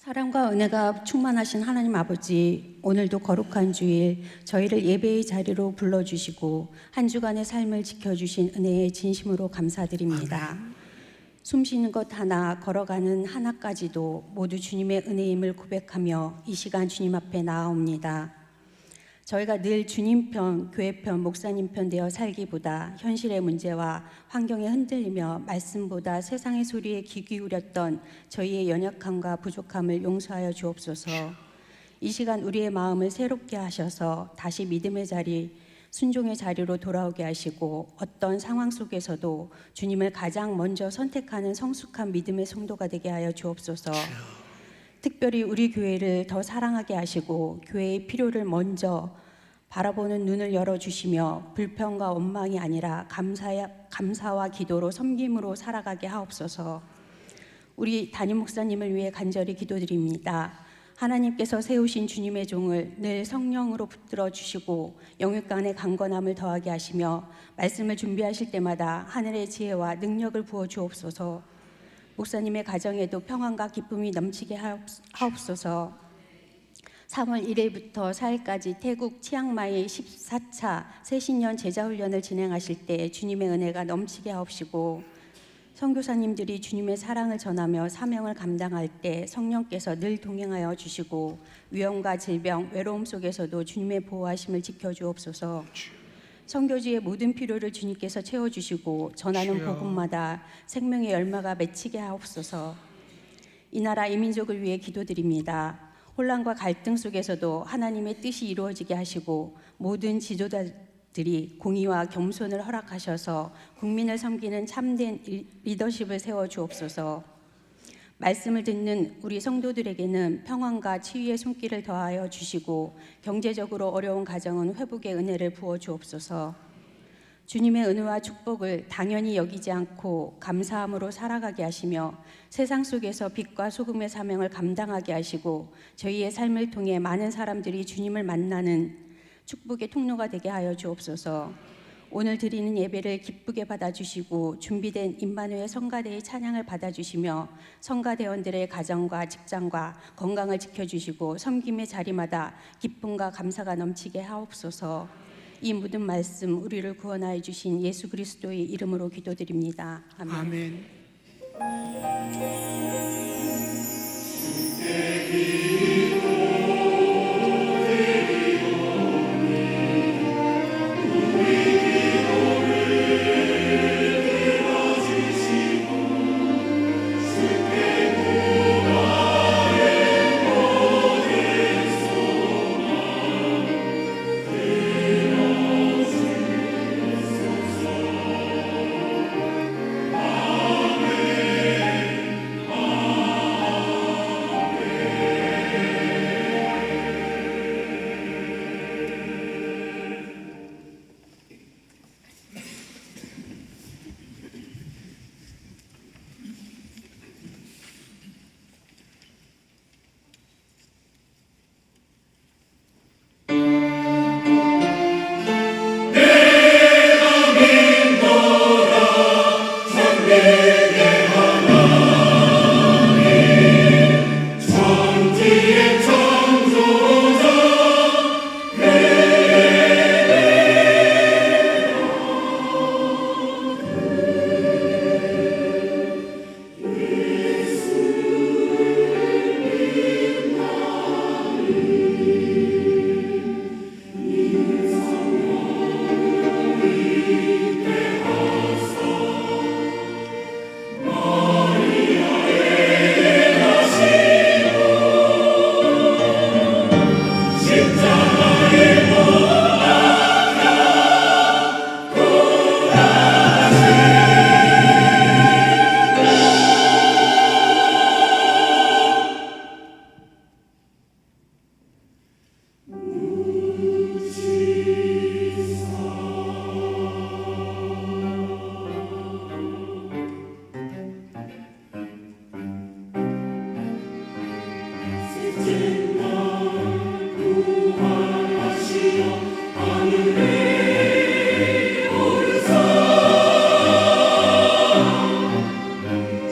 사랑과 은혜가 충만하신 하나님 아버지, 오늘도 거룩한 주일 저희를 예배의 자리로 불러주시고 한 주간의 삶을 지켜주신 은혜에 진심으로 감사드립니다. 숨쉬는 것 하나, 걸어가는 하나까지도 모두 주님의 은혜임을 고백하며 이 시간 주님 앞에 나아옵니다. 저희가 늘 주님 편, 교회 편, 목사님 편 되어 살기보다 현실의 문제와 환경에 흔들리며 말씀보다 세상의 소리에 귀 기울였던 저희의 연약함과 부족함을 용서하여 주옵소서. 이 시간 우리의 마음을 새롭게 하셔서 다시 믿음의 자리, 순종의 자리로 돌아오게 하시고 어떤 상황 속에서도 주님을 가장 먼저 선택하는 성숙한 믿음의 성도가 되게 하여 주옵소서. 특별히 우리 교회를 더 사랑하게 하시고 교회의 필요를 먼저 바라보는 눈을 열어주시며 불평과 원망이 아니라 감사와 기도로 섬김으로 살아가게 하옵소서. 우리 담임 목사님을 위해 간절히 기도드립니다. 하나님께서 세우신 주님의 종을 늘 성령으로 붙들어 주시고 영육간의 강건함을 더하게 하시며 말씀을 준비하실 때마다 하늘의 지혜와 능력을 부어 주옵소서. 목사님의 가정에도 평안과 기쁨이 넘치게 하옵소서. 3월 1일부터 4일까지 태국 치앙마이 14차 새신년 제자훈련을 진행하실 때 주님의 은혜가 넘치게 하옵시고 선교사님들이 주님의 사랑을 전하며 사명을 감당할 때 성령께서 늘 동행하여 주시고 위험과 질병, 외로움 속에서도 주님의 보호하심을 지켜주옵소서. 선교지의 모든 필요를 주님께서 채워주시고 전하는 복음마다 생명의 열매가 맺히게 하옵소서. 이 나라 이 민족을 위해 기도드립니다. 혼란과 갈등 속에서도 하나님의 뜻이 이루어지게 하시고 모든 지도자들이 공의와 겸손을 허락하셔서 국민을 섬기는 참된 리더십을 세워주옵소서. 말씀을 듣는 우리 성도들에게는 평안과 치유의 손길을 더하여 주시고 경제적으로 어려운 가정은 회복의 은혜를 부어 주옵소서. 주님의 은혜와 축복을 당연히 여기지 않고 감사함으로 살아가게 하시며 세상 속에서 빛과 소금의 사명을 감당하게 하시고 저희의 삶을 통해 많은 사람들이 주님을 만나는 축복의 통로가 되게 하여 주옵소서. 오늘 드리는 예배를 기쁘게 받아주시고 준비된 임마누엘 성가대의 찬양을 받아주시며 성가대원들의 가정과 직장과 건강을 지켜주시고 섬김의 자리마다 기쁨과 감사가 넘치게 하옵소서. 이 모든 말씀 우리를 구원하여 주신 예수 그리스도의 이름으로 기도드립니다. 아멘.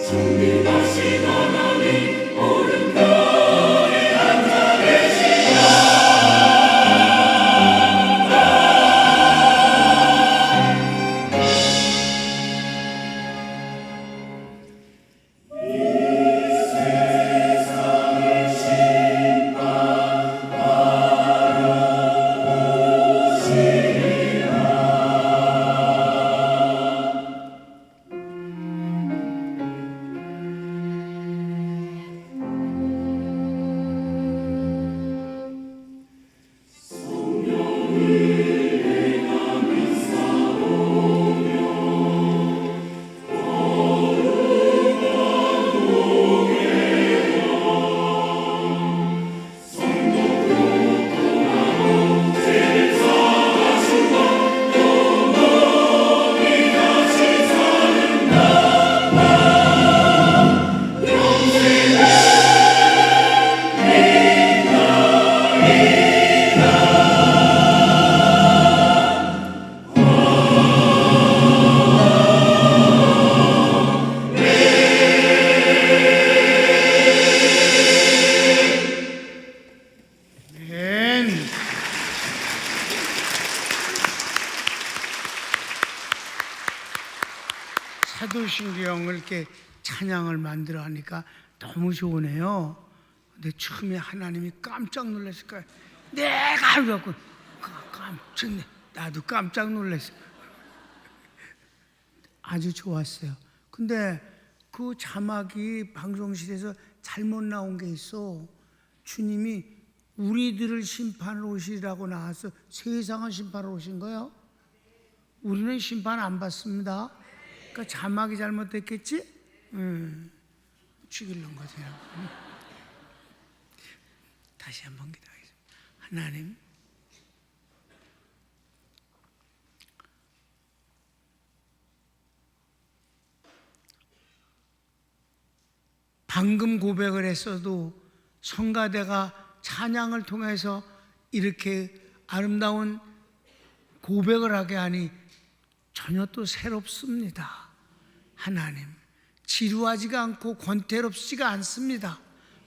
승리하신 하나님 오른편 사도신경을 이렇게 찬양을 만들어 하니까 너무 좋으네요. 근데 처음에 하나님이 깜짝 놀랐을 거예요. 내가 알고 깜짝 나도 깜짝 놀랐어요. 아주 좋았어요. 근데 그 자막이 방송실에서 잘못 나온 게 있어. 주님이 우리들을 심판을 오시라고 나와서 세상을 심판을 오신 거예요. 우리는 심판 안 받습니다. 그러니까 자막이 잘못됐겠지? 죽이려는 거죠. 다시 한번 기도하겠습니다. 하나님, 방금 고백을 했어도 성가대가 찬양을 통해서 이렇게 아름다운 고백을 하게 하니 전혀 또 새롭습니다. 하나님, 지루하지가 않고 권태롭지가 않습니다.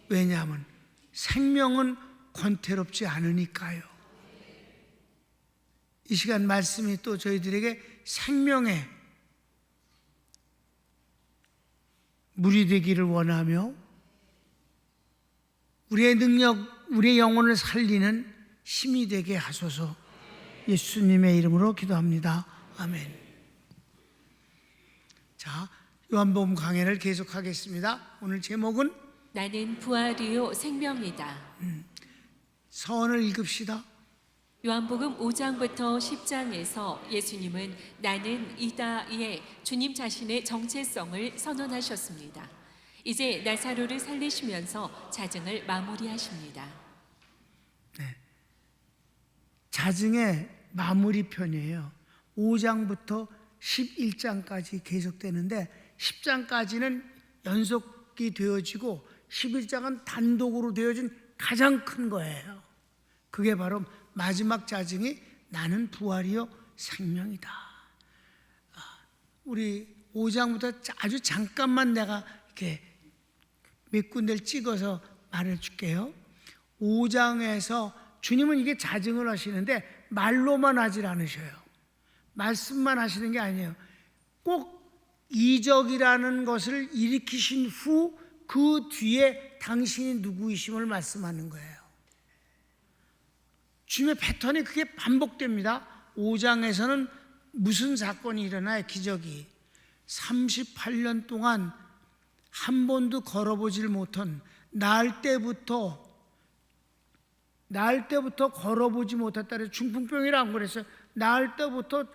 왜냐하면 생명은 권태롭지 않으니까요. 이 시간 말씀이 또 저희들에게 생명의 물이 되기를 원하며 우리의 능력, 우리의 영혼을 살리는 힘이 되게 하소서. 예수님의 이름으로 기도합니다. 아멘. 자, 요한복음 강해를 계속하겠습니다. 오늘 제목은 나는 부활이요 생명이다. 서원을 읽읍시다. 요한복음 5장부터 10장에서 예수님은 나는 이다의 주님 자신의 정체성을 선언하셨습니다. 이제 나사로를 살리시면서 자증을 마무리하십니다. 네. 자증의 마무리 편이에요. 5장부터 11장까지 계속되는데 10장까지는 연속이 되어지고 11장은 단독으로 되어진 가장 큰 거예요. 그게 바로 마지막 자증이 나는 부활이요 생명이다. 우리 5장부터 아주 잠깐만 내가 이렇게 몇 군데를 찍어서 말해줄게요. 5장에서 주님은 이게 자증을 하시는데 말로만 하질 않으셔요. 말씀만 하시는 게 아니에요. 꼭 이적이라는 것을 일으키신 후 그 뒤에 당신이 누구이심을 말씀하는 거예요. 주님의 패턴이 그게 반복됩니다. 5장에서는 무슨 사건이 일어나요? 기적이. 38년 동안 한 번도 걸어보질 못한 날 때부터 걸어보지 못했다 그래서 중풍병이라고 그랬어요. 날 때부터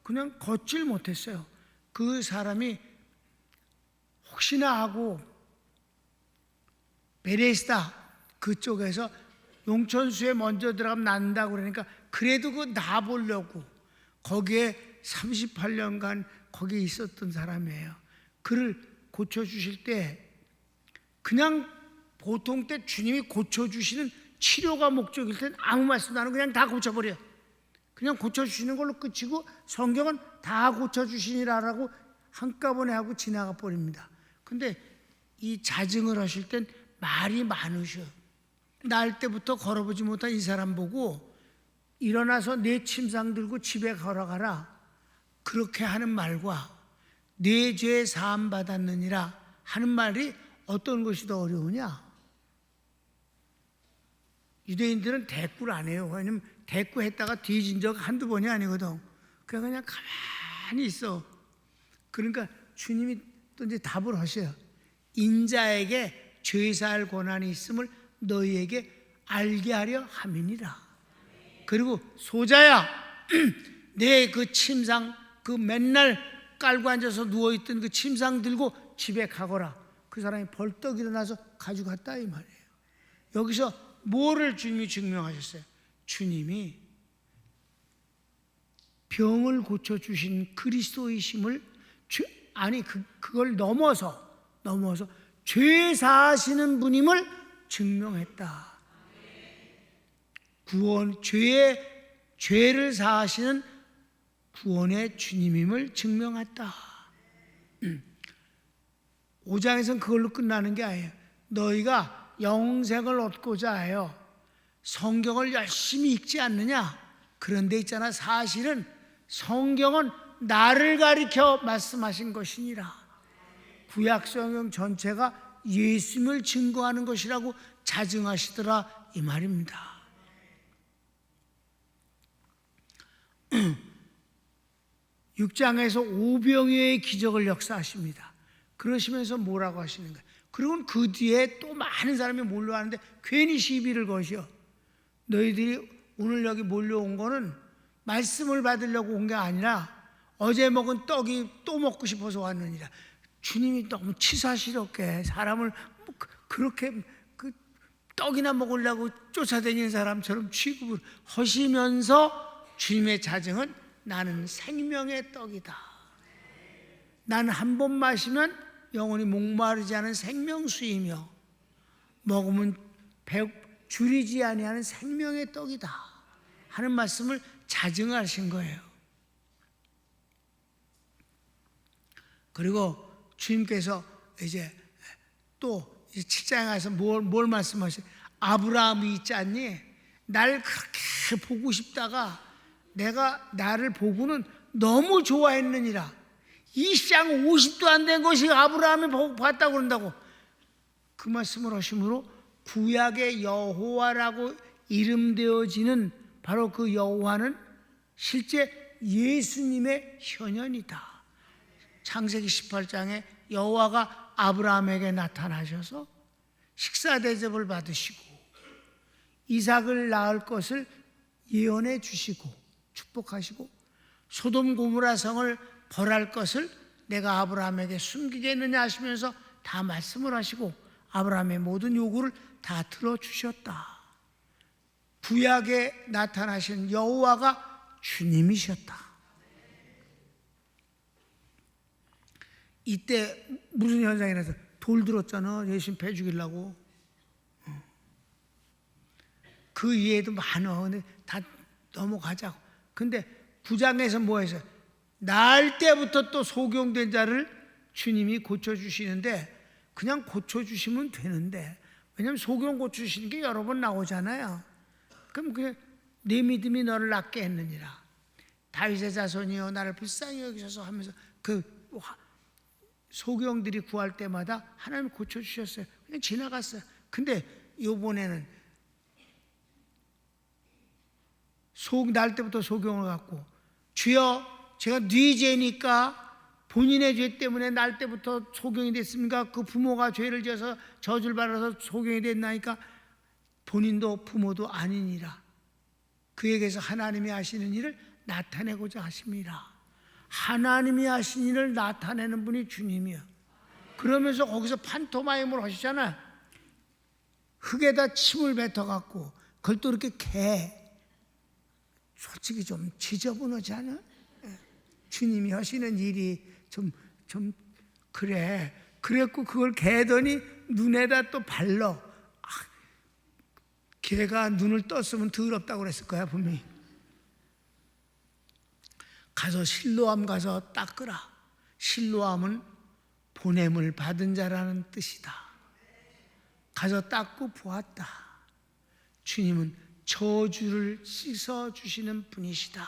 그냥 걷질 못했어요. 그 사람이 혹시나 하고 베레스다 그쪽에서 용천수에 먼저 들어가면 낫는다고 그러니까 그래도 그거 놔보려고 거기에 38년간 거기에 있었던 사람이에요. 그를 고쳐주실 때 그냥 보통 때 주님이 고쳐주시는 치료가 목적일 땐 아무 말씀도 안 하고 그냥 다 고쳐버려. 그냥 고쳐주시는 걸로 끝이고 성경은 다 고쳐주시니라라고 한꺼번에 하고 지나가 버립니다. 근데 이 자증을 하실 땐 말이 많으셔. 날 때부터 걸어보지 못한 이 사람 보고 일어나서 내 침상 들고 집에 걸어가라 그렇게 하는 말과 내 죄 사함 받았느니라 하는 말이 어떤 것이 더 어려우냐? 유대인들은 대꾸를 안 해요. 왜냐면 대꾸했다가 뒤진 적 한두 번이 아니거든. 그냥 가만히 있어. 그러니까 주님이 또 이제 답을 하셔요. 인자에게 죄사할 권한이 있음을 너희에게 알게 하려 함이니라. 그리고 소자야, 내 그 침상, 그 맨날 깔고 앉아서 누워있던 그 침상 들고 집에 가거라. 그 사람이 벌떡 일어나서 가져갔다 이 말이에요. 여기서 뭐를 주님이 증명하셨어요? 주님이 병을 고쳐주신 그리스도이심을 그걸 넘어서 죄 사하시는 분임을 증명했다. 죄를 사하시는 구원의 주님임을 증명했다. 5장에서는 그걸로 끝나는 게 아니에요. 너희가 영생을 얻고자 하여 성경을 열심히 읽지 않느냐? 그런데 있잖아, 사실은 성경은 나를 가리켜 말씀하신 것이니라. 구약 성경 전체가 예수님을 증거하는 것이라고 자증하시더라 이 말입니다. 6장에서 오병이어의 기적을 역사하십니다. 그러시면서 뭐라고 하시는 거예요? 그리고 그 뒤에 또 많은 사람이 몰려왔는데 괜히 시비를 거셔. 너희들이 오늘 여기 몰려온 거는 말씀을 받으려고 온 게 아니라 어제 먹은 떡이 또 먹고 싶어서 왔느니라. 주님이 너무 치사스럽게 사람을 그렇게 그 떡이나 먹으려고 쫓아다니는 사람처럼 취급을 하시면서 주님의 자증은 나는 생명의 떡이다. 나는 한 번 마시면 영원히 목마르지 않은 생명수이며 먹으면 줄이지 아니하는 생명의 떡이다 하는 말씀을 자증하신 거예요. 그리고 주님께서 이제 또 7장에 가서 뭘 말씀하세요? 아브라함이 있지 않니? 날 그렇게 보고 싶다가 내가 나를 보고는 너무 좋아했느니라. 이 쌍 50도 안 된 것이 아브라함이 봤다고 그런다고. 그 말씀을 하심으로 구약의 여호와라고 이름되어지는 바로 그 여호와는 실제 예수님의 현현이다. 창세기 18장에 여호와가 아브라함에게 나타나셔서 식사 대접을 받으시고 이삭을 낳을 것을 예언해 주시고 축복하시고 소돔 고모라 성을 벌할 것을 내가 아브라함에게 숨기겠느냐 하시면서 다 말씀을 하시고 아브라함의 모든 요구를 다 들어주셨다. 구약에 나타나신 여호와가 주님이셨다. 이때 무슨 현상이 나서 돌 들었잖아. 예수님 배 죽이려고. 그 이해도 많아. 근데 다 넘어가자고. 근데 9장에서 뭐 했어요? 날 때부터 또 소경된 자를 주님이 고쳐주시는데 그냥 고쳐주시면 되는데 왜냐하면 소경 고쳐주시는 게 여러 번 나오잖아요. 그럼 그냥 내 믿음이 너를 낫게 했느니라. 다윗의 자손이여 나를 불쌍히 여기셔서 하면서 그 소경들이 구할 때마다 하나님이 고쳐주셨어요. 그냥 지나갔어요. 근데 이번에는 날 때부터 소경을 갖고 주여 제가 네 죄니까 본인의 죄 때문에 날 때부터 소경이 됐습니까? 그 부모가 죄를 지어서 저주를 받아서 소경이 됐나니까 본인도 부모도 아니니라. 그에게서 하나님이 하시는 일을 나타내고자 하십니다. 하나님이 하신 일을 나타내는 분이 주님이요. 그러면서 거기서 판토마임을 하시잖아요. 흙에다 침을 뱉어갖고 그걸 또 이렇게 솔직히 좀 지저분하지 않아? 주님이 하시는 일이 좀 그래. 그랬고 그걸 개더니 눈에다 또 발라. 개가 눈을 떴으면 더럽다고 그랬을 거야 분명히. 가서 실로암 가서 닦으라. 실로암은 보냄을 받은 자라는 뜻이다. 가서 닦고 보았다. 주님은 저주를 씻어주시는 분이시다.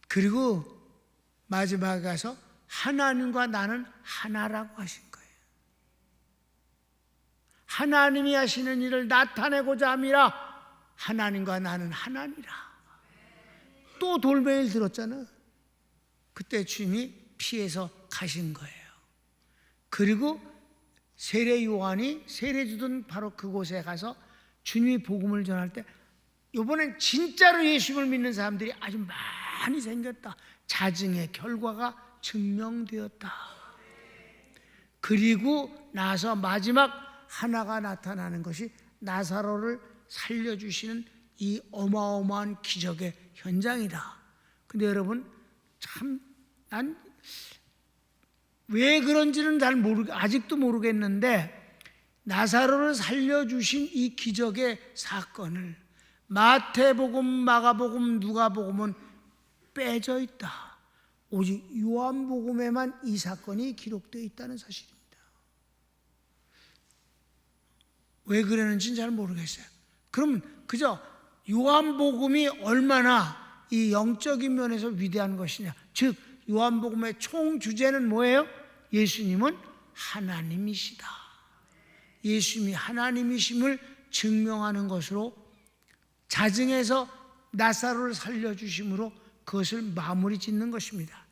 그리고 마지막에 가서 하나님과 나는 하나라고 하신 거예요. 하나님이 하시는 일을 나타내고자 함이라. 하나님과 나는 하나니라. 또 돌멩이를 들었잖아. 그때 주님이 피해서 가신 거예요. 그리고 세례 요한이 세례 주던 바로 그곳에 가서 주님이 복음을 전할 때 이번엔 진짜로 예수님을 믿는 사람들이 아주 많이 생겼다. 자증의 결과가 증명되었다. 그리고 나서 마지막 하나가 나타나는 것이 나사로를 살려주시는 이 어마어마한 기적의 현장이다. 근데 여러분 참 난 왜 그런지는 잘 아직도 모르겠는데 나사로를 살려주신 이 기적의 사건을 마태복음, 마가복음, 누가복음은 빼져 있다. 오직 요한복음에만 이 사건이 기록되어 있다는 사실입니다. 왜 그랬는지는 잘 모르겠어요. 그럼 그저 요한복음이 얼마나 이 영적인 면에서 위대한 것이냐, 즉 요한복음의 총 주제는 뭐예요? 예수님은 하나님이시다. 예수님이 하나님이심을 증명하는 것으로 자증해서 나사로를 살려주심으로 그것을 마무리 짓는 것입니다.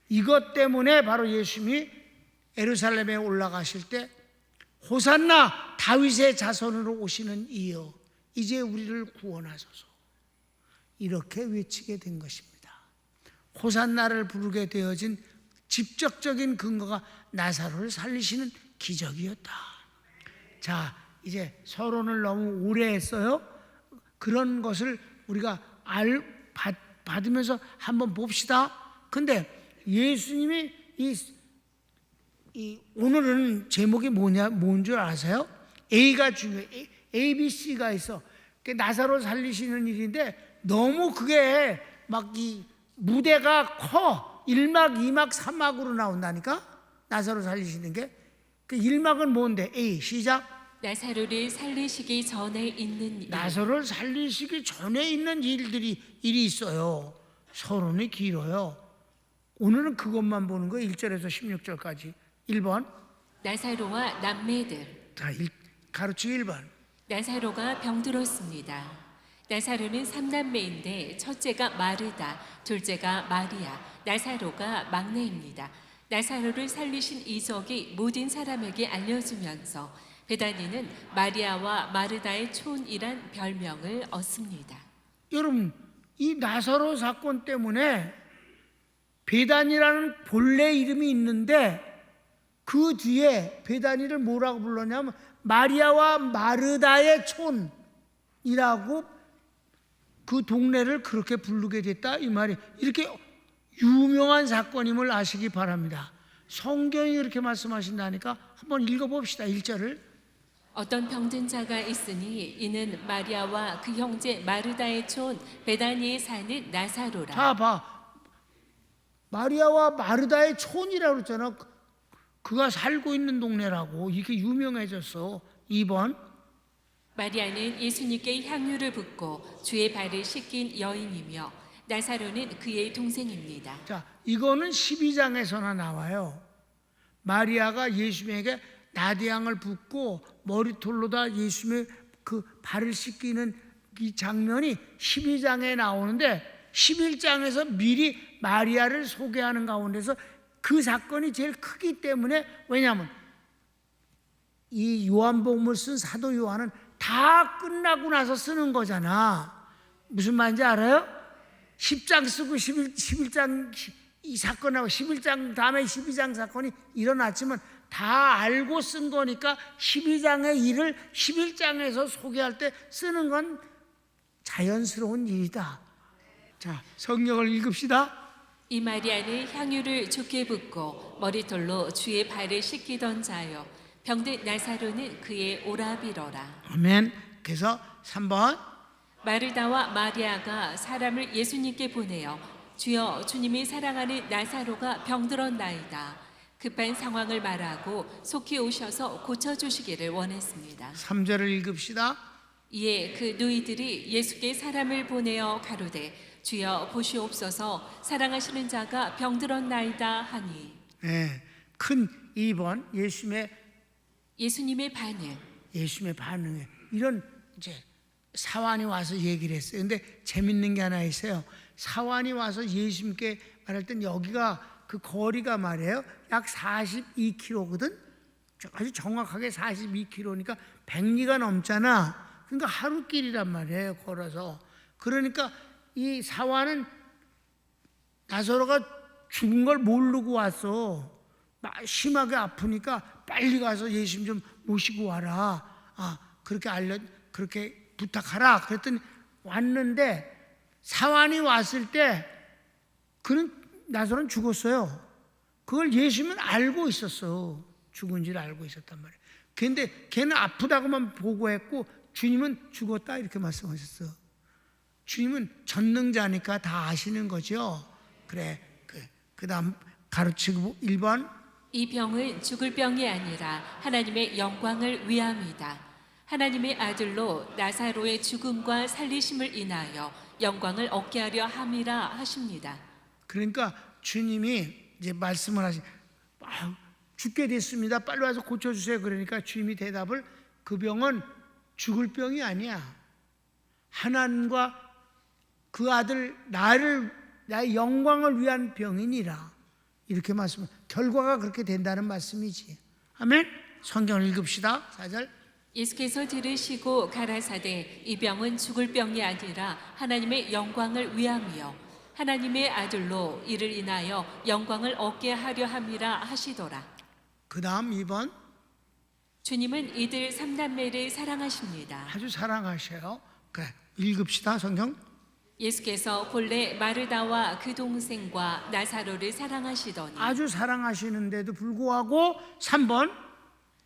이것 때문에 바로 예수님이 예루살렘에 올라가실 때 호산나 다윗의 자손으로 오시는 이여 이제 우리를 구원하소서 이렇게 외치게 된 것입니다. 호산나를 부르게 되어진 직접적인 근거가 나사로를 살리시는 기적이었다. 자, 이제 서론을 너무 오래 했어요. 그런 것을 우리가 받으면서 한번 봅시다. 근데 예수님이 오늘은 제목이 뭔 줄 아세요? A가 중요해요. A, B, C가 있어. 나사로 살리시는 일인데 너무 그게 막 이 무대가 커. 1막, 2막, 3막으로 나온다니까? 나사로 살리시는 게. 그 1막은 뭔데? A, 시작. 나사로를 살리시기 전에 있는 일. 나사로를 살리시기 전에 있는 일이 있어요. 서론이 길어요. 오늘은 그것만 보는 거예요. 1절에서 16절까지. 1번. 나사로와 남매들. 자, 가르치기 1번. 나사로가 병들었습니다. 나사로는 3남매인데 첫째가 마르다, 둘째가 마리아, 나사로가 막내입니다. 나사로를 살리신 이적이 모든 사람에게 알려지면서 베다니는 마리아와 마르다의 촌이란 별명을 얻습니다. 여러분, 이 나사로 사건 때문에 베다니라는 본래 이름이 있는데 그 뒤에 베다니를 뭐라고 불렀냐면 마리아와 마르다의 촌이라고 그 동네를 그렇게 부르게 됐다 이 말이. 이렇게 유명한 사건임을 아시기 바랍니다. 성경이 그렇게 말씀하신다니까 한번 읽어봅시다. 1절을. 어떤 병든 자가 있으니 이는 마리아와 그 형제 마르다의 촌 베다니에 사는 나사로라. 자, 봐. 마리아와 마르다의 촌이라고 그랬잖아. 그가 살고 있는 동네라고. 이게 유명해졌어. 2번. 마리아는 예수님께 향유를 붓고 주의 발을 씻긴 여인이며 나사로는 그의 동생입니다. 자, 이거는 12장에서나 나와요. 마리아가 예수님에게 나대향을 붓고 머리털로다 예수님의 그 발을 씻기는 이 장면이 12장에 나오는데 11장에서 미리 마리아를 소개하는 가운데서 그 사건이 제일 크기 때문에, 왜냐하면 이 요한복음을 쓴 사도 요한은 다 끝나고 나서 쓰는 거잖아. 무슨 말인지 알아요? 10장 쓰고 11장 이 사건하고 11장 다음에 12장 사건이 일어났지만 다 알고 쓴 거니까 12장의 일을 11장에서 소개할 때 쓰는 건 자연스러운 일이다. 자, 성경을 읽읍시다. 이 마리아는 향유를 좋게 붓고 머리털로 주의 발을 씻기던 자요 병든 나사로는 그의 오라비러라. 아멘. 그래서 3번. 마르다와 마리아가 사람을 예수님께 보내어 주여 주님이 사랑하는 나사로가 병들었나이다. 급한 상황을 말하고 속히 오셔서 고쳐주시기를 원했습니다. 3절을 읽읍시다. 이에 그 누이들이 예수께 사람을 보내어 가로되 주여 보시옵소서 사랑하시는 자가 병들었나이다 하니. 네, 큰 2번 예수님의 반응. 예수님의 반응에 이런 이제 사환이 와서 얘기를 했어요. 근데 재밌는 게 하나 있어요. 사환이 와서 예수님께 말할 땐 여기가 그 거리가 말이에요. 약 42km거든. 아주 정확하게 42km니까 100리가 넘잖아. 그러니까 하루길이란 말이에요. 걸어서. 그러니까 이 사환은 나사로가 죽은 걸 모르고 왔어. 심하게 아프니까 빨리 가서 예수님 좀 모시고 와라. 그렇게 부탁하라. 그랬더니 왔는데 사환이 왔을 때 그는 나사로는 죽었어요. 그걸 예수님은 알고 있었어. 죽은지를 알고 있었단 말이에요. 그런데 걔는 아프다고만 보고했고 주님은 죽었다 이렇게 말씀하셨어. 주님은 전능자니까 다 아시는 거죠. 그래. 그 다음 가르치고 1번. 이 병은 죽을 병이 아니라 하나님의 영광을 위함이다. 하나님의 아들로 나사로의 죽음과 살리심을 인하여 영광을 얻게 하려 함이라 하십니다. 그러니까 주님이 이제 말씀을 죽게 됐습니다. 빨리 와서 고쳐주세요. 그러니까 주님이 대답을 그 병은 죽을 병이 아니야. 하나님과 그 아들 나의 영광을 위한 병이니라. 이렇게 말씀. 결과가 그렇게 된다는 말씀이지. 아멘. 성경을 읽읍시다. 4절. 예수께서 들으시고 가라사대 이 병은 죽을 병이 아니라 하나님의 영광을 위함이요 하나님의 아들로 이를 인하여 영광을 얻게 하려 함이라 하시더라. 그 다음 2번. 주님은 이들 3남매를 사랑하십니다. 아주 사랑하셔요. 그래, 읽읍시다. 성경. 예수께서 본래 마르다와 그 동생과 나사로를 사랑하시더니 아주 사랑하시는데도 불구하고 3번.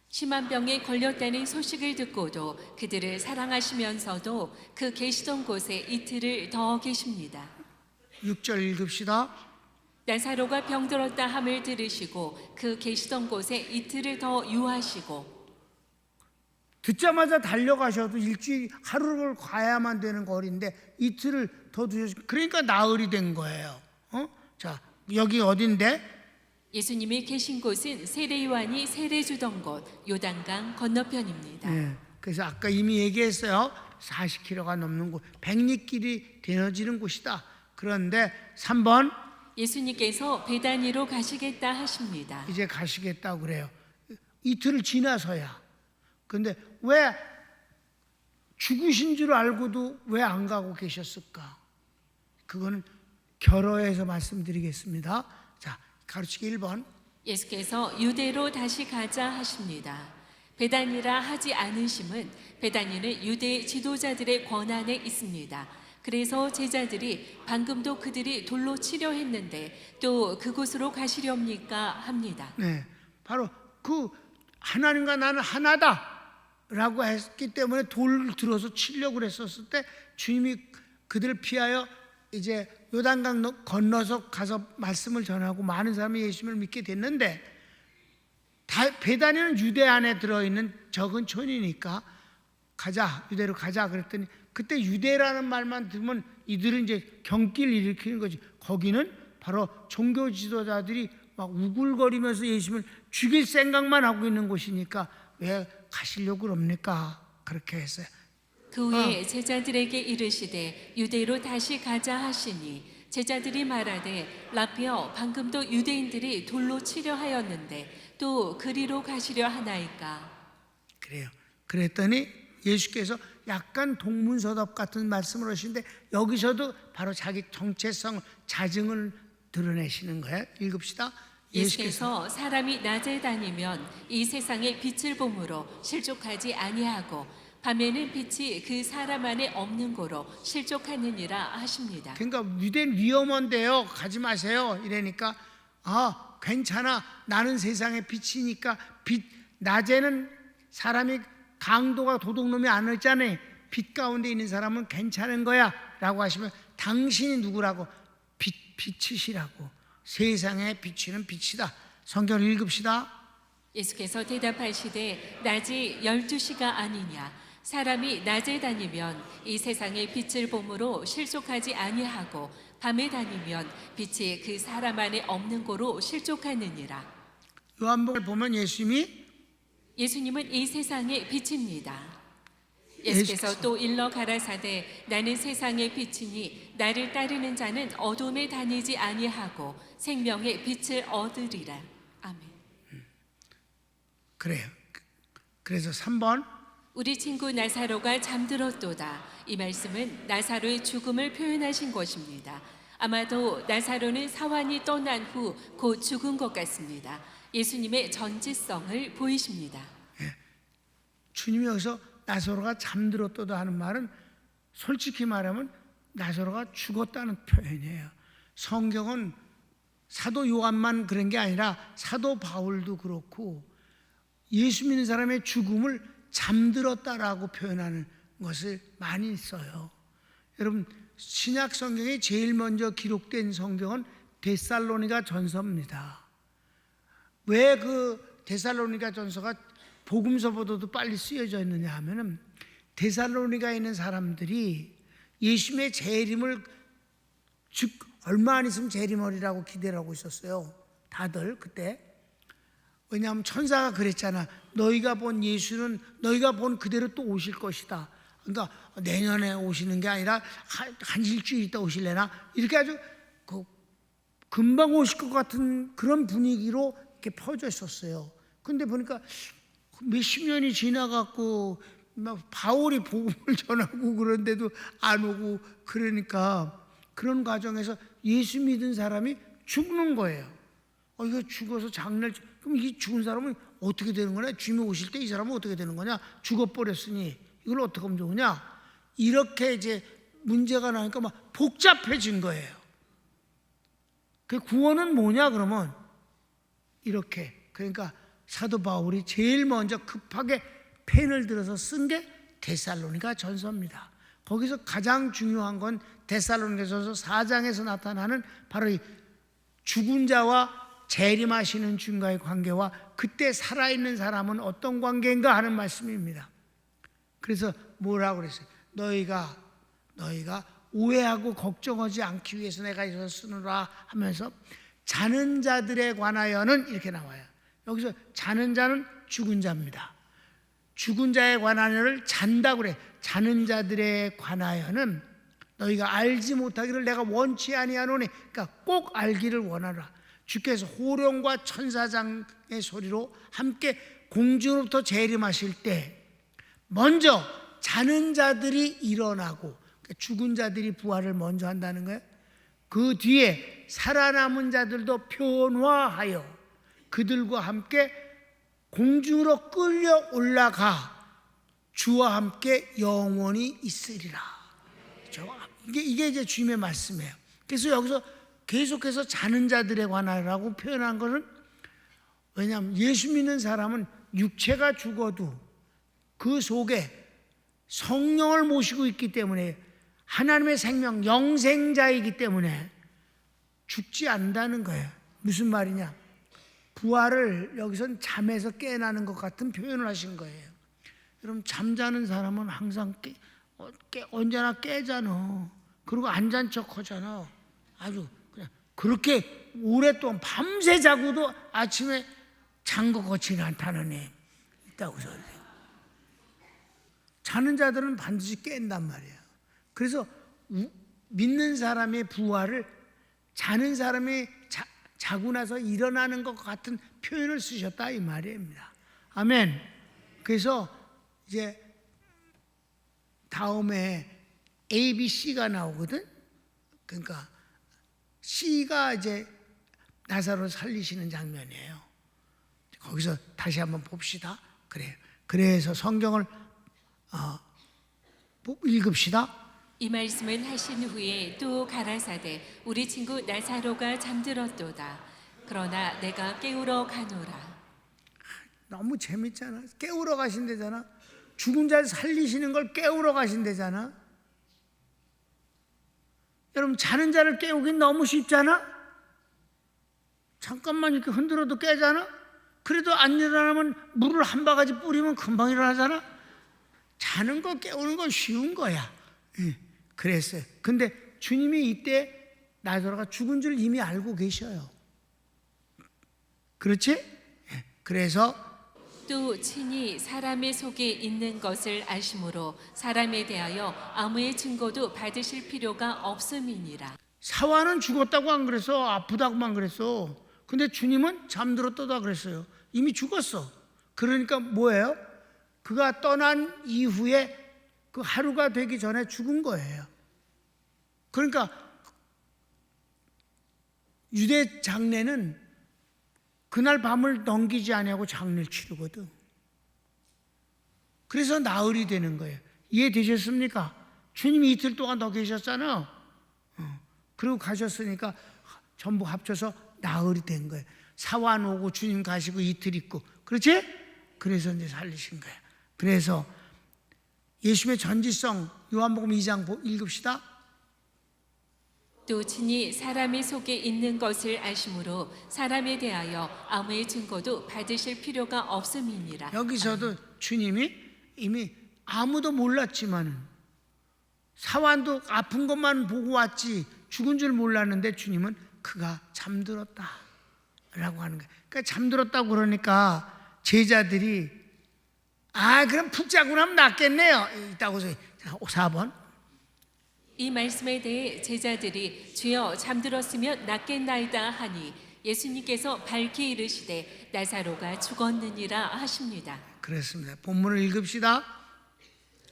심한 병에 걸렸다는 소식을 듣고도 그들을 사랑하시면서도 그 계시던 곳에 이틀을 더 계십니다. 6절 읽읍시다. 나사로가 병들었다 함을 들으시고 그 계시던 곳에 이틀을 더 유하시고 듣자마자 달려가셔도 일주일 하루를 가야만 되는 거리인데 이틀을 더 두셔서 그러니까 나흘이 된 거예요. 자, 여기 어딘데? 예수님이 계신 곳은 세례 요한이 세례 주던 곳 요단강 건너편입니다. 네, 그래서 아까 이미 얘기했어요. 40km가 넘는 곳, 백리길이 되어지는 곳이다. 그런데 3번. 예수님께서 베다니로 가시겠다 하십니다. 이제 가시겠다고 그래요. 이틀을 지나서야. 근데 왜 죽으신 줄 알고도 왜 안 가고 계셨을까? 그거는 결어해서 말씀드리겠습니다. 자, 가르치기 1번. 예수께서 유대로 다시 가자 하십니다. 베다니라 하지 않으심은 베다니는 유대 지도자들의 권한에 있습니다. 그래서 제자들이 방금도 그들이 돌로 치려 했는데 또 그곳으로 가시렵니까 합니다. 네, 바로 그 하나님과 나는 하나다 라고 했기 때문에 돌을 들어서 치려고 그랬었을 때 주님이 그들을 피하여 이제 요단강 건너서 가서 말씀을 전하고 많은 사람이 예수님을 믿게 됐는데 베다니는 유대 안에 들어있는 적은 촌이니까 가자, 유대로 가자 그랬더니 그때 유대라는 말만 들으면 이들은 이제 경기를 일으키는 거지. 거기는 바로 종교 지도자들이 막 우글거리면서 예수님을 죽일 생각만 하고 있는 곳이니까 왜 가시려고 그럽니까? 그렇게 했어요. 그 후에 제자들에게 이르시되 유대로 다시 가자 하시니 제자들이 말하되 라피어 방금도 유대인들이 돌로 치려 하였는데 또 그리로 가시려 하나이까. 그래요. 그랬더니 예수께서 약간 동문서답 같은 말씀을 하시는데 여기서도 바로 자기 정체성 자증을 드러내시는 거예요. 읽읍시다. 예수께서 사람이 낮에 다니면 이 세상의 빛을 보므로 실족하지 아니하고 밤에는 빛이 그 사람 안에 없는 고로 실족하느니라 하십니다. 그러니까 유대는 위험한데요, 가지 마세요 이러니까 괜찮아, 나는 세상의 빛이니까 낮에는 사람이 강도가 도둑놈이 안 했잖아요. 빛 가운데 있는 사람은 괜찮은 거야 라고 하시면 당신이 누구라고? 빛이시라고. 세상에 비치는 빛이다. 성경을 읽읍시다. 예수께서 대답하시되 낮이 12시가 아니냐 사람이 낮에 다니면 이 세상의 빛을 보므로 실족하지 아니하고 밤에 다니면 빛이 그 사람 안에 없는 고로 실족하느니라. 요한복음을 보면 예수님은 이 세상의 빛입니다. 예수께서 또 일러 가라사대 나는 세상의 빛이니 나를 따르는 자는 어둠에 다니지 아니하고 생명의 빛을 얻으리라. 아멘. 그래요. 그래서 3번. 우리 친구 나사로가 잠들었도다. 이 말씀은 나사로의 죽음을 표현하신 것입니다. 아마도 나사로는 사환이 떠난 후 곧 죽은 것 같습니다. 예수님의 전지성을 보이십니다. 주님이 여기서 나사로가 잠들었도다 하는 말은 솔직히 말하면 나사로가 죽었다는 표현이에요. 성경은 사도 요한만 그런 게 아니라 사도 바울도 그렇고 예수 믿는 사람의 죽음을 잠들었다라고 표현하는 것을 많이 써요. 여러분 신약 성경에 제일 먼저 기록된 성경은 데살로니가 전서입니다. 왜 그 데살로니가 전서가 복음서보다도 빨리 쓰여져 있느냐 하면은 데살로니가에 있는 사람들이 예수님의 재림을 얼마 안 있으면 재림하리라고 기대를 하고 있었어요. 다들 그때. 왜냐하면 천사가 그랬잖아. 너희가 본 예수는 너희가 본 그대로 또 오실 것이다. 그러니까 내년에 오시는 게 아니라 한 일주일 있다 오실래나? 이렇게 아주 금방 오실 것 같은 그런 분위기로 이렇게 퍼져 있었어요. 근데 보니까 몇십 년이 지나갔고 막 바울이 복음을 전하고 그런데도 안 오고, 그러니까 그런 과정에서 예수 믿은 사람이 죽는 거예요. 이거 죽어서 장례를, 그럼 이 죽은 사람은 어떻게 되는 거냐? 주님이 오실 때 이 사람은 어떻게 되는 거냐? 죽어버렸으니 이걸 어떻게 하면 좋으냐? 이렇게 이제 문제가 나니까 막 복잡해진 거예요. 그 구원은 뭐냐 그러면 이렇게, 그러니까 사도 바울이 제일 먼저 급하게 펜을 들어서 쓴 게 데살로니가 전서입니다. 거기서 가장 중요한 건 데살로니가전서 4장에서 나타나는 바로 이 죽은 자와 재림하시는 주님과의 관계와 그때 살아있는 사람은 어떤 관계인가 하는 말씀입니다. 그래서 뭐라고 그랬어요? 너희가 오해하고 걱정하지 않기 위해서 내가 이것을 쓰노라 하면서 자는 자들에 관하여는 이렇게 나와요. 여기서 자는 자는 죽은 자입니다. 죽은 자에 관하여를 잔다고 그래. 자는 자들에 관하여는 너희가 알지 못하기를 내가 원치 아니하노니, 그러니까 꼭 알기를 원하라. 주께서 호령과 천사장의 소리로 함께 공중으로부터 재림하실 때 먼저 자는 자들이 일어나고, 그러니까 죽은 자들이 부활을 먼저 한다는 거예요. 그 뒤에 살아남은 자들도 변화하여 그들과 함께 공중으로 끌려 올라가 주와 함께 영원히 있으리라. 이게 이제 주님의 말씀이에요. 그래서 여기서 계속해서 자는 자들에 관하라고 표현한 것은, 왜냐하면 예수 믿는 사람은 육체가 죽어도 그 속에 성령을 모시고 있기 때문에, 하나님의 생명 영생자이기 때문에 죽지 않는다는 거예요. 무슨 말이냐? 부활을 여기선 잠에서 깨어나는 것 같은 표현을 하신 거예요. 여러분, 잠자는 사람은 항상 언제나 깨잖아. 그리고 안 잔 척 하잖아. 아주 그냥 그렇게 오랫동안 밤새 자고도 아침에 잔 것 같지는 않다는 애 있다고 그래요. 자는 자들은 반드시 깬단 말이에요. 그래서 믿는 사람의 부활을 자는 사람이 자고 나서 일어나는 것 같은 표현을 쓰셨다 이 말입니다. 아멘. 그래서 이제 다음에 A, B, C가 나오거든. 그러니까 C가 이제 나사로를 살리시는 장면이에요. 거기서 다시 한번 봅시다. 그래요. 그래서 성경을 읽읍시다. 이 말씀을 하신 후에 또 가라사대 우리 친구 나사로가 잠들었도다. 그러나 내가 깨우러 가노라. 너무 재밌잖아. 깨우러 가신대잖아. 죽은 자를 살리시는 걸 깨우러 가신대잖아. 여러분, 자는 자를 깨우긴 너무 쉽잖아. 잠깐만 이렇게 흔들어도 깨잖아. 그래도 안 일어나면 물을 한 바가지 뿌리면 금방 일어나잖아. 자는 거 깨우는 건 쉬운 거야. 그랬어요. 근데 주님이 이때 나사로가 죽은 줄 이미 알고 계셔요. 그렇지? 그래서 또 친히 사람의 속에 있는 것을 아심으로 사람에 대하여 아무의 증거도 받으실 필요가 없음이니라. 사화는 죽었다고 안 그랬어. 아프다고만 그랬어. 근데 주님은 잠들었다고 그랬어요. 이미 죽었어. 그러니까 뭐예요? 그가 떠난 이후에 그 하루가 되기 전에 죽은 거예요. 그러니까 유대 장례는 그날 밤을 넘기지 아니하고 장례를 치르거든. 그래서 나흘이 되는 거예요. 이해되셨습니까? 주님이 이틀 동안 더 계셨잖아. 그리고 가셨으니까 전부 합쳐서 나흘이 된 거예요. 사환 오고 주님 가시고 이틀 있고, 그렇지? 그래서 이제 살리신 거예요. 그래서 예수님의 전지성, 요한복음 2장 읽읍시다. 또 친히 사람의 속에 있는 것을 아심으로 사람에 대하여 아무의 증거도 받으실 필요가 없음이니라. 여기서도 주님이 이미 아무도 몰랐지만 사환도 아픈 것만 보고 왔지 죽은 줄 몰랐는데 주님은 그가 잠들었다 라고 하는 거예요. 그러니까 잠들었다고 그러니까 제자들이 그럼 푹 자고 나면 낫겠네요 있다고 해서 4번 이 말씀에 대해 제자들이 주여 잠들었으면 낫겠나이다 하니 예수님께서 밝히 이르시되 나사로가 죽었느니라 하십니다. 그렇습니다. 본문을 읽읍시다.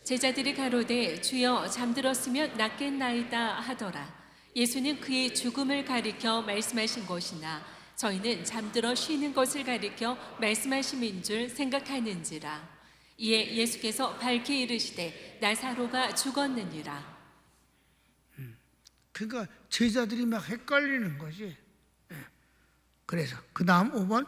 제자들이 가로되 주여 잠들었으면 낫겠나이다 하더라. 예수는 그의 죽음을 가리켜 말씀하신 것이나 저희는 잠들어 쉬는 것을 가리켜 말씀하심인 줄 생각하는지라. 이에 예수께서 밝히 이르시되 나사로가 죽었느니라. 그러니까 제자들이 막 헷갈리는 거지. 그래서 그 다음 5번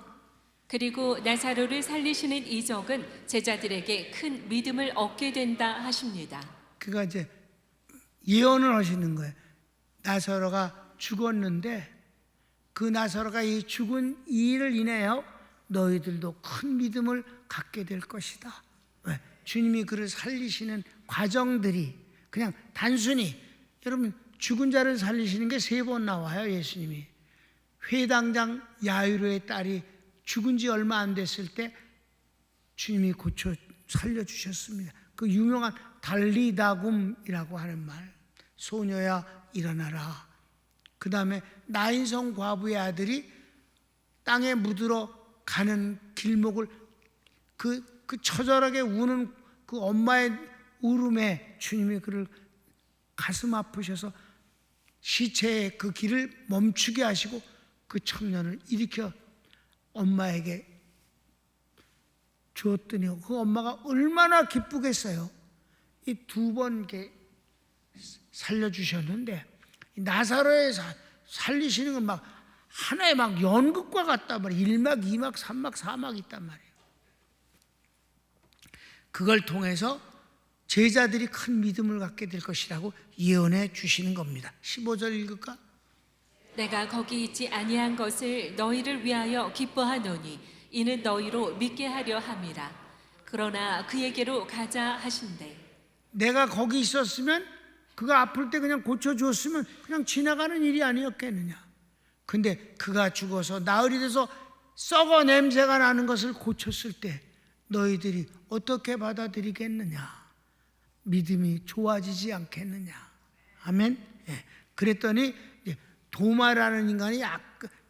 그리고 나사로를 살리시는 이적은 제자들에게 큰 믿음을 얻게 된다 하십니다. 그가 이제 예언을 하시는 거예요. 나사로가 죽었는데 그 나사로가 이 죽은 이 일을 인하여 너희들도 큰 믿음을 갖게 될 것이다. 왜? 주님이 그를 살리시는 과정들이 그냥 단순히 여러분 죽은 자를 살리시는 게 3번 나와요. 예수님이 회당장 야이로의 딸이 죽은 지 얼마 안 됐을 때 주님이 고쳐 살려주셨습니다. 그 유명한 달리다굼이라고 하는 말, 소녀야 일어나라. 그 다음에 나인성 과부의 아들이 땅에 묻으러 가는 길목을 그 처절하게 우는 그 엄마의 울음에 주님이 그를 가슴 아프셔서 시체의 그 길을 멈추게 하시고 그 청년을 일으켜 엄마에게 주었더니 그 엄마가 얼마나 기쁘겠어요. 이 2번 이렇게 살려주셨는데 나사로에 살리시는 건 막 하나의 막 연극과 같단 말이에요. 1막, 2막, 3막, 4막 있단 말이에요. 그걸 통해서 제자들이 큰 믿음을 갖게 될 것이라고 예언해 주시는 겁니다. 15절 읽을까? 내가 거기 있지 아니한 것을 너희를 위하여 기뻐하노니 이는 너희로 믿게 하려 함이라. 그러나 그에게로 가자 하신대. 내가 거기 있었으면 그가 아플 때 그냥 고쳐주었으면 그냥 지나가는 일이 아니었겠느냐. 근데 그가 죽어서 나흘이 돼서 썩어 냄새가 나는 것을 고쳤을 때 너희들이 어떻게 받아들이겠느냐. 믿음이 좋아지지 않겠느냐. 아멘. 예. 그랬더니 도마라는 인간이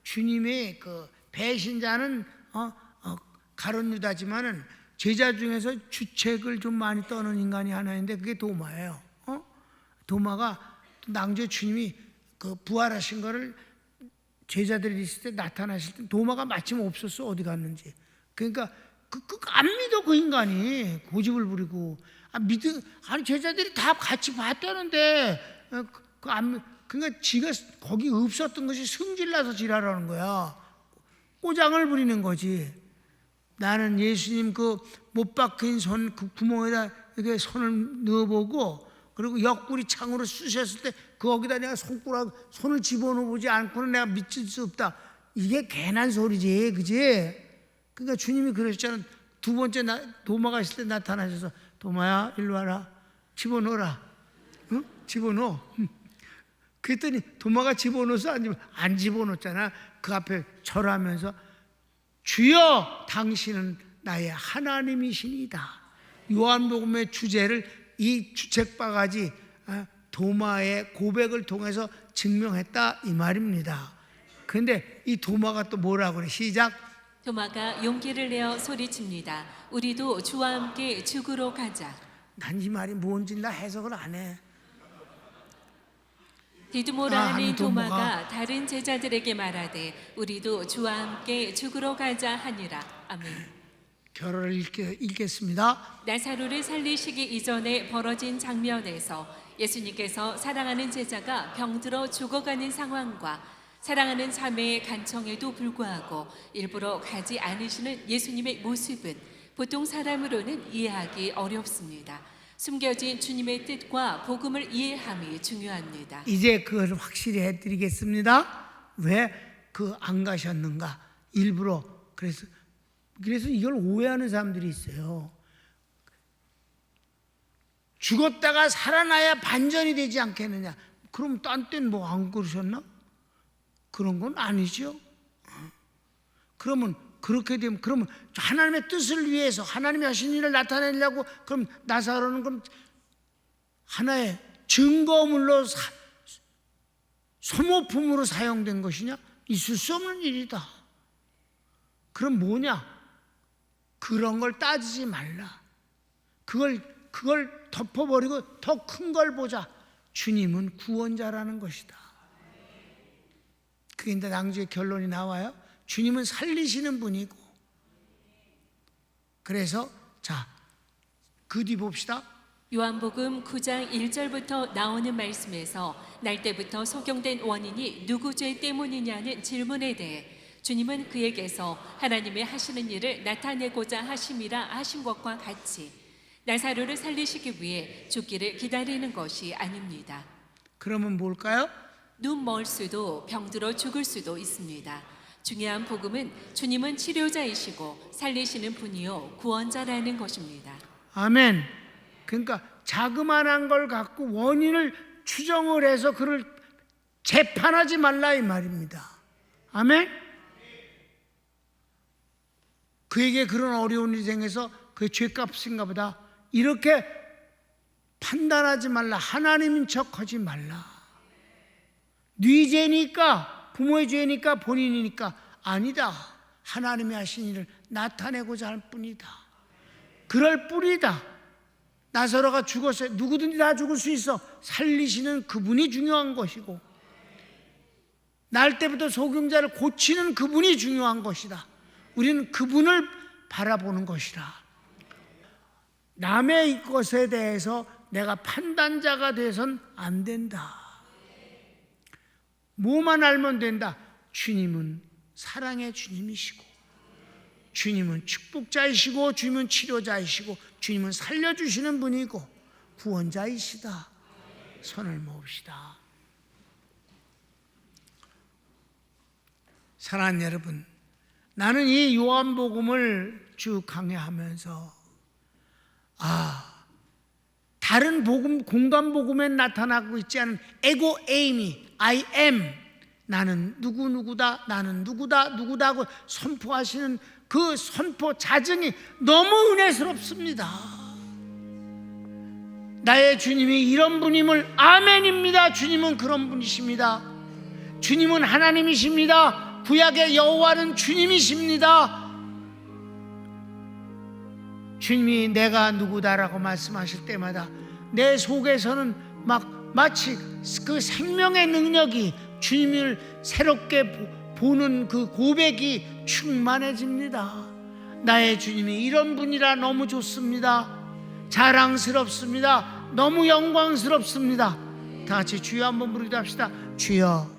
주님의 그 배신자는 가룟 유다지만은 제자 중에서 주책을 좀 많이 떠는 인간이 하나 있는데 그게 도마예요. 도마가 낭주의 주님이 그 부활하신 거를 제자들이 있을 때 나타나실 때 도마가 마침 없었어. 어디 갔는지. 그러니까 안 믿어 그 인간이 고집을 부리고 아니 제자들이 다 같이 봤다는데 그러니까 지가 거기 없었던 것이 승질나서 지랄하는 거야. 꼬장을 부리는 거지. 나는 예수님 그 못 박힌 손 그 구멍에다 이렇게 손을 넣어보고 그리고 옆구리 창으로 쑤셨을 때 거기다 내가 손을 집어넣어보지 않고는 내가 믿을 수 없다. 이게 괜한 소리지, 그지? 그러니까 주님이 그러셨잖아. 2번째 도마가 있을 때 나타나셔서 도마야 일로 와라. 집어넣어라. 응? 집어넣어. 그랬더니 도마가 집어넣어서 안 집어넣었잖아. 그 앞에 절하면서 주여 당신은 나의 하나님이시니이다. 요한복음의 주제를 이 주책바가지 도마의 고백을 통해서 증명했다 이 말입니다. 그런데 이 도마가 또 뭐라고 그래? 시작. 도마가 용기를 내어 소리칩니다. 우리도 주와 함께 죽으러 가자. 난 이 말이 뭔지 나 해석을 안 해. 디두모라 하는 도마가 도마가 다른 제자들에게 말하되 우리도 주와 함께 죽으러 가자 하니라. 아멘. 결어를 읽겠습니다. 나사로를 살리시기 이전에 벌어진 장면에서 예수님께서 사랑하는 제자가 병들어 죽어가는 상황과 사랑하는 자매의 간청에도 불구하고 일부러 가지 않으시는 예수님의 모습은 보통 사람으로는 이해하기 어렵습니다. 숨겨진 주님의 뜻과 복음을 이해함이 중요합니다. 이제 그걸 확실히 해드리겠습니다. 왜 그 안 가셨는가? 일부러 그래서 이걸 오해하는 사람들이 있어요. 죽었다가 살아나야 반전이 되지 않겠느냐? 그럼 딴 땐 뭐 안 그러셨나? 그런 건 아니죠. 그러면 그렇게 되면 그러면 하나님의 뜻을 위해서 하나님이 하신 일을 나타내려고 그럼 나사로는 그럼 하나의 증거물로 소모품으로 사용된 것이냐? 있을 수 없는 일이다. 그럼 뭐냐? 그런 걸 따지지 말라. 그걸 덮어버리고 더 큰 걸 보자. 주님은 구원자라는 것이다. 그게 이제 낭주의 결론이 나와요. 주님은 살리시는 분이고. 그래서 자, 그 뒤 봅시다. 요한복음 9장 1절부터 나오는 말씀에서 날 때부터 소경된 원인이 누구 죄 때문이냐는 질문에 대해 주님은 그에게서 하나님의 하시는 일을 나타내고자 하심이라 하신 것과 같이 나사로를 살리시기 위해 죽기를 기다리는 것이 아닙니다. 그러면 뭘까요? 눈 멀 수도 병들어 죽을 수도 있습니다. 중요한 복음은 주님은 치료자이시고 살리시는 분이요 구원자라는 것입니다. 아멘. 그러니까 자그마한 걸 갖고 원인을 추정을 해서 그를 재판하지 말라 이 말입니다. 아멘. 그에게 그런 어려운 일이 생겨서 그의 죄값인가 보다 이렇게 판단하지 말라. 하나님인 척하지 말라. 네 죄니까 부모의 죄니까 본인이니까 아니다. 하나님이 하신 일을 나타내고자 할 뿐이다. 그럴 뿐이다. 나사로가 죽었어요. 누구든지 다 죽을 수 있어. 살리시는 그분이 중요한 것이고 날 때부터 소경자를 고치는 그분이 중요한 것이다. 우리는 그분을 바라보는 것이다. 남의 것에 대해서 내가 판단자가 돼선 안 된다. 뭐만 알면 된다. 주님은 사랑의 주님이시고 주님은 축복자이시고 주님은 치료자이시고 주님은 살려주시는 분이고 구원자이시다. 손을 모읍시다. 사랑하는 여러분, 나는 이 요한복음을 쭉 강해하면서 다른 복음, 공간 복음에 나타나고 있지 않은 에고 에이미, I am, 나는 누구누구다, 나는 누구다 하고 선포하시는 그 선포 자증이 너무 은혜스럽습니다. 나의 주님이 이런 분임을 아멘입니다. 주님은 그런 분이십니다. 주님은 하나님이십니다. 구약의 여호와는 주님이십니다. 주님이 내가 누구다라고 말씀하실 때마다 내 속에서는 마치 그 생명의 능력이 주님을 새롭게 보는 그 고백이 충만해집니다. 나의 주님이 이런 분이라 너무 좋습니다. 자랑스럽습니다. 너무 영광스럽습니다. 다 같이 주여 한번 부르기도 합시다. 주여